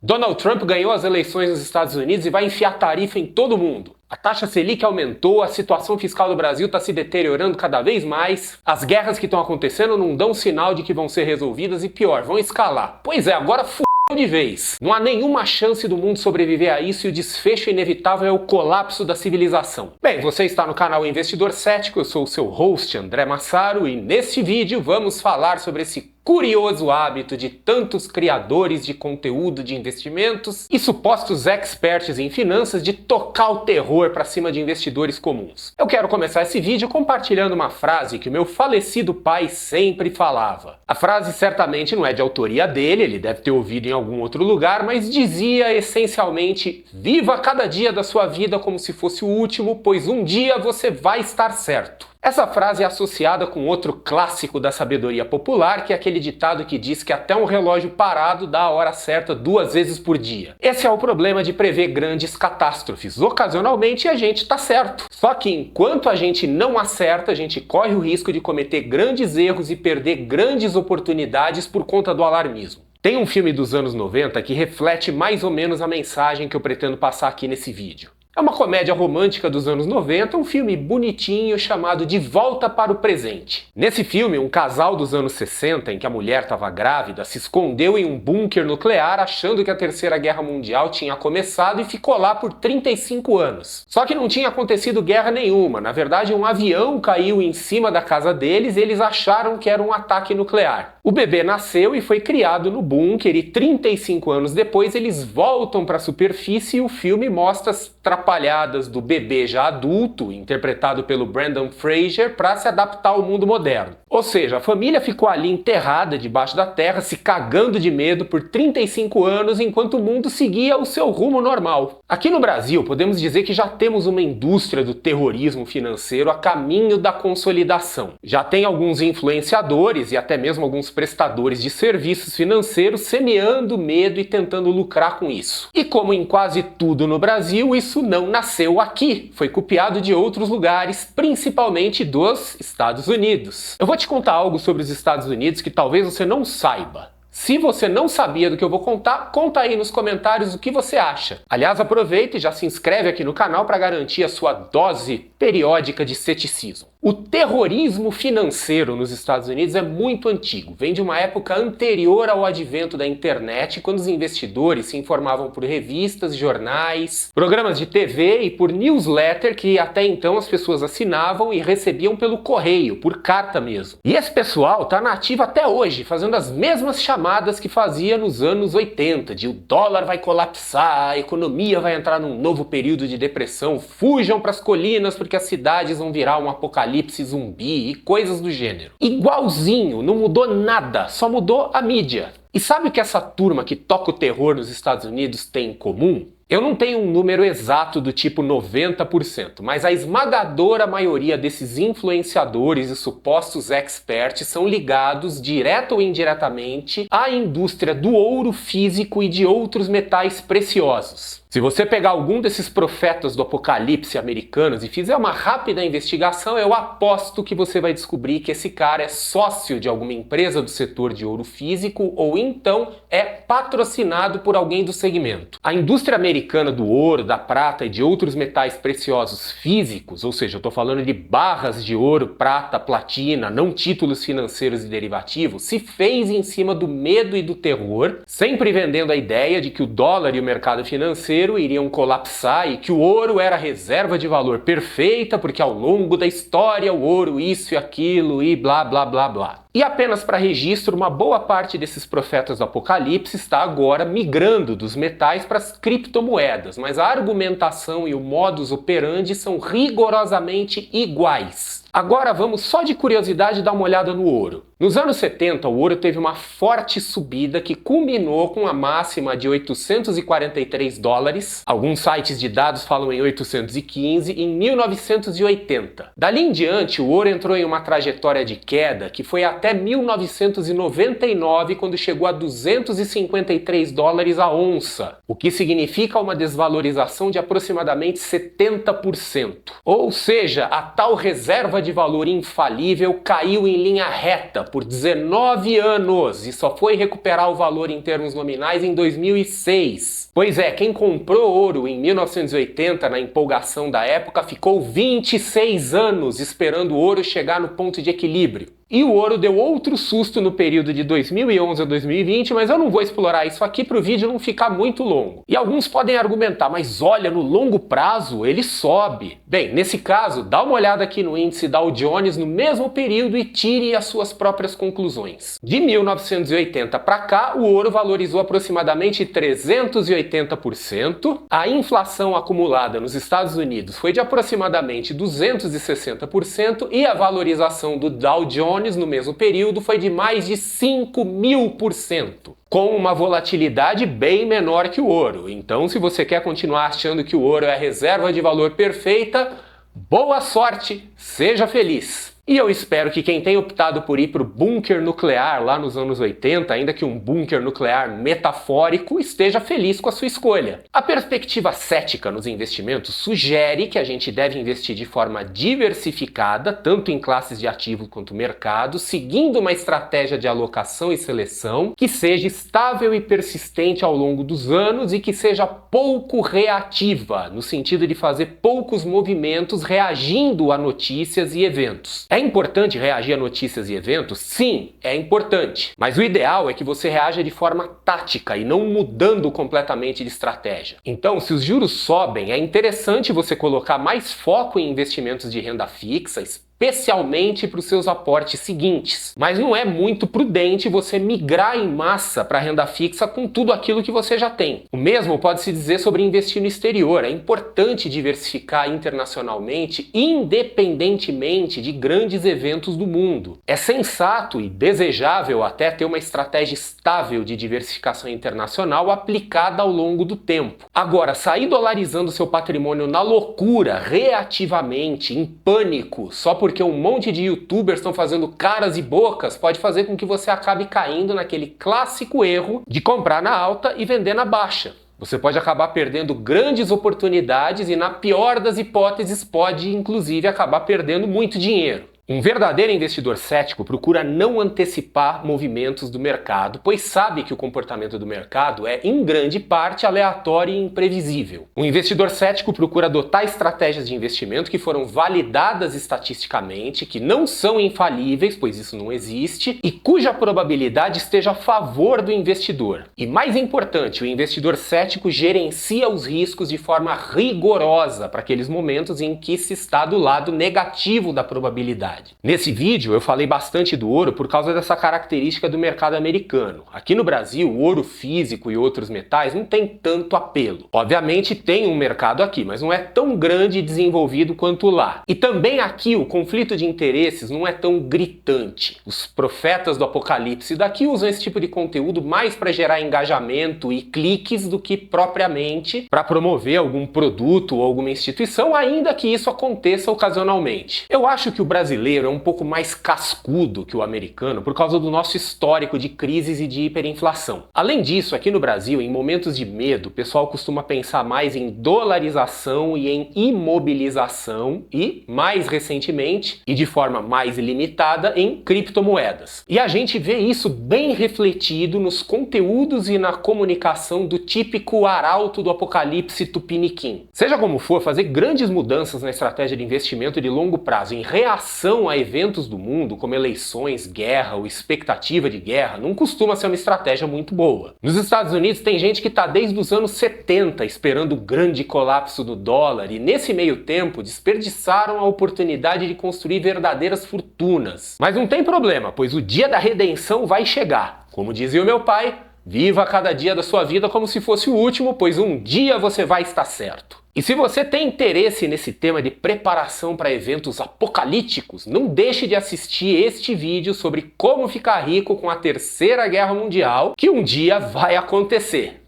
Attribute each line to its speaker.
Speaker 1: Donald Trump ganhou as eleições nos Estados Unidos e vai enfiar tarifa em todo mundo. A taxa Selic aumentou, a situação fiscal do Brasil está se deteriorando cada vez mais, as guerras que estão acontecendo não dão sinal de que vão ser resolvidas e pior, vão escalar. Pois é, agora de vez. Não há nenhuma chance do mundo sobreviver a isso e o desfecho inevitável é o colapso da civilização. Bem, você está no canal Investidor Cético, eu sou o seu host André Massaro e neste vídeo vamos falar sobre esse curioso hábito de tantos criadores de conteúdo de investimentos e supostos experts em finanças de tocar o terror para cima de investidores comuns. Eu quero começar esse vídeo compartilhando uma frase que o meu falecido pai sempre falava. A frase certamente não é de autoria dele, ele deve ter ouvido em algum outro lugar, mas dizia essencialmente: viva cada dia da sua vida como se fosse o último, pois um dia você vai estar certo. Essa frase é associada com outro clássico da sabedoria popular, que é aquele ditado que diz que até um relógio parado dá a hora certa 2 vezes por dia. Esse é o problema de prever grandes catástrofes. Ocasionalmente a gente tá certo. Só que enquanto a gente não acerta, a gente corre o risco de cometer grandes erros e perder grandes oportunidades por conta do alarmismo. Tem um filme dos anos 90 que reflete mais ou menos a mensagem que eu pretendo passar aqui nesse vídeo. É uma comédia romântica dos anos 90, um filme bonitinho chamado De Volta para o Presente. Nesse filme, um casal dos anos 60, em que a mulher estava grávida, se escondeu em um bunker nuclear achando que a Terceira Guerra Mundial tinha começado e ficou lá por 35 anos. Só que não tinha acontecido guerra nenhuma, na verdade um avião caiu em cima da casa deles e eles acharam que era um ataque nuclear. O bebê nasceu e foi criado no bunker e 35 anos depois eles voltam para a superfície e o filme mostra as trapalhadas do bebê já adulto, interpretado pelo Brendan Fraser, para se adaptar ao mundo moderno. Ou seja, a família ficou ali enterrada debaixo da terra, se cagando de medo por 35 anos, enquanto o mundo seguia o seu rumo normal. Aqui no Brasil, podemos dizer que já temos uma indústria do terrorismo financeiro a caminho da consolidação. Já tem alguns influenciadores e até mesmo alguns prestadores de serviços financeiros semeando medo e tentando lucrar com isso. E como em quase tudo no Brasil, isso não nasceu aqui, foi copiado de outros lugares, principalmente dos Estados Unidos. Eu vou te contar algo sobre os Estados Unidos que talvez você não saiba. Se você não sabia do que eu vou contar, conta aí nos comentários o que você acha. Aliás, aproveita e já se inscreve aqui no canal para garantir a sua dose periódica de ceticismo. O terrorismo financeiro nos Estados Unidos é muito antigo, vem de uma época anterior ao advento da internet, quando os investidores se informavam por revistas, jornais, programas de TV e por newsletter que até então as pessoas assinavam e recebiam pelo correio, por carta mesmo. E esse pessoal tá na ativa até hoje, fazendo as mesmas chamadas que fazia nos anos 80, de o dólar vai colapsar, a economia vai entrar num novo período de depressão, fujam para as colinas porque as cidades vão virar um apocalipse zumbi e coisas do gênero. Igualzinho, não mudou nada, só mudou a mídia. E sabe o que essa turma que toca o terror nos Estados Unidos tem em comum? Eu não tenho um número exato do tipo 90%, mas a esmagadora maioria desses influenciadores e supostos experts são ligados, direto ou indiretamente, à indústria do ouro físico e de outros metais preciosos. Se você pegar algum desses profetas do apocalipse americanos e fizer uma rápida investigação, eu aposto que você vai descobrir que esse cara é sócio de alguma empresa do setor de ouro físico ou então é patrocinado por alguém do segmento. A indústria americana do ouro, da prata e de outros metais preciosos físicos, ou seja, eu estou falando de barras de ouro, prata, platina, não títulos financeiros e derivativos, se fez em cima do medo e do terror, sempre vendendo a ideia de que o dólar e o mercado financeiro iriam colapsar e que o ouro era a reserva de valor perfeita porque ao longo da história o ouro isso e aquilo e blá blá blá blá. E apenas para registro, uma boa parte desses profetas do apocalipse está agora migrando dos metais para as criptomoedas, mas a argumentação e o modus operandi são rigorosamente iguais. Agora vamos só de curiosidade dar uma olhada no ouro. Nos anos 70, o ouro teve uma forte subida que culminou com a máxima de 843 dólares, alguns sites de dados falam em 815, em 1980. Dali em diante, o ouro entrou em uma trajetória de queda que foi até até 1999, quando chegou a 253 dólares a onça, o que significa uma desvalorização de aproximadamente 70%. Ou seja, a tal reserva de valor infalível caiu em linha reta por 19 anos e só foi recuperar o valor em termos nominais em 2006. Pois é, quem comprou ouro em 1980 na empolgação da época ficou 26 anos esperando o ouro chegar no ponto de equilíbrio. E o ouro deu outro susto no período de 2011 a 2020, mas eu não vou explorar isso aqui para o vídeo não ficar muito longo. E alguns podem argumentar, mas olha, no longo prazo ele sobe. Bem, nesse caso, dá uma olhada aqui no índice Dow Jones no mesmo período e tire as suas próprias conclusões. De 1980 para cá, o ouro valorizou aproximadamente 380%, a inflação acumulada nos Estados Unidos foi de aproximadamente 260% e a valorização do Dow Jones no mesmo período foi de mais de 5.000%, com uma volatilidade bem menor que o ouro. Então, se você quer continuar achando que o ouro é a reserva de valor perfeita, boa sorte, seja feliz! E eu espero que quem tem optado por ir para o bunker nuclear lá nos anos 80, ainda que um bunker nuclear metafórico, esteja feliz com a sua escolha. A perspectiva cética nos investimentos sugere que a gente deve investir de forma diversificada, tanto em classes de ativos quanto mercado, seguindo uma estratégia de alocação e seleção que seja estável e persistente ao longo dos anos e que seja pouco reativa, no sentido de fazer poucos movimentos reagindo a notícias e eventos. É importante reagir a notícias e eventos? Sim, é importante. Mas o ideal é que você reaja de forma tática e não mudando completamente de estratégia. Então, se os juros sobem, é interessante você colocar mais foco em investimentos de renda fixa, especialmente para os seus aportes seguintes. Mas não é muito prudente você migrar em massa para a renda fixa com tudo aquilo que você já tem. O mesmo pode-se dizer sobre investir no exterior. É importante diversificar internacionalmente, independentemente de grandes eventos do mundo. É sensato e desejável até ter uma estratégia estável de diversificação internacional aplicada ao longo do tempo. Agora, sair dolarizando seu patrimônio na loucura, reativamente, em pânico, só porque um monte de youtubers estão fazendo caras e bocas, pode fazer com que você acabe caindo naquele clássico erro de comprar na alta e vender na baixa. Você pode acabar perdendo grandes oportunidades e, na pior das hipóteses, pode inclusive acabar perdendo muito dinheiro. Um verdadeiro investidor cético procura não antecipar movimentos do mercado, pois sabe que o comportamento do mercado é, em grande parte, aleatório e imprevisível. Um investidor cético procura adotar estratégias de investimento que foram validadas estatisticamente, que não são infalíveis, pois isso não existe, e cuja probabilidade esteja a favor do investidor. E mais importante, o investidor cético gerencia os riscos de forma rigorosa para aqueles momentos em que se está do lado negativo da probabilidade. Nesse vídeo eu falei bastante do ouro por causa dessa característica do mercado americano. Aqui no Brasil, o ouro físico e outros metais não tem tanto apelo. Obviamente tem um mercado aqui, mas não é tão grande e desenvolvido quanto lá. E também aqui o conflito de interesses não é tão gritante. Os profetas do apocalipse daqui usam esse tipo de conteúdo mais para gerar engajamento e cliques do que propriamente para promover algum produto ou alguma instituição, ainda que isso aconteça ocasionalmente. Eu acho que o brasileiro é um pouco mais cascudo que o americano por causa do nosso histórico de crises e de hiperinflação. Além disso, aqui no Brasil, em momentos de medo, o pessoal costuma pensar mais em dolarização e em imobilização e, mais recentemente, e de forma mais limitada, em criptomoedas. E a gente vê isso bem refletido nos conteúdos e na comunicação do típico arauto do apocalipse tupiniquim. Seja como for, fazer grandes mudanças na estratégia de investimento de longo prazo em reação a eventos do mundo, como eleições, guerra ou expectativa de guerra, não costuma ser uma estratégia muito boa. Nos Estados Unidos tem gente que está desde os anos 70 esperando o grande colapso do dólar e nesse meio tempo desperdiçaram a oportunidade de construir verdadeiras fortunas. Mas não tem problema, pois o dia da redenção vai chegar. Como dizia o meu pai, viva cada dia da sua vida como se fosse o último, pois um dia você vai estar certo. E se você tem interesse nesse tema de preparação para eventos apocalípticos, não deixe de assistir este vídeo sobre como ficar rico com a Terceira Guerra Mundial, que um dia vai acontecer.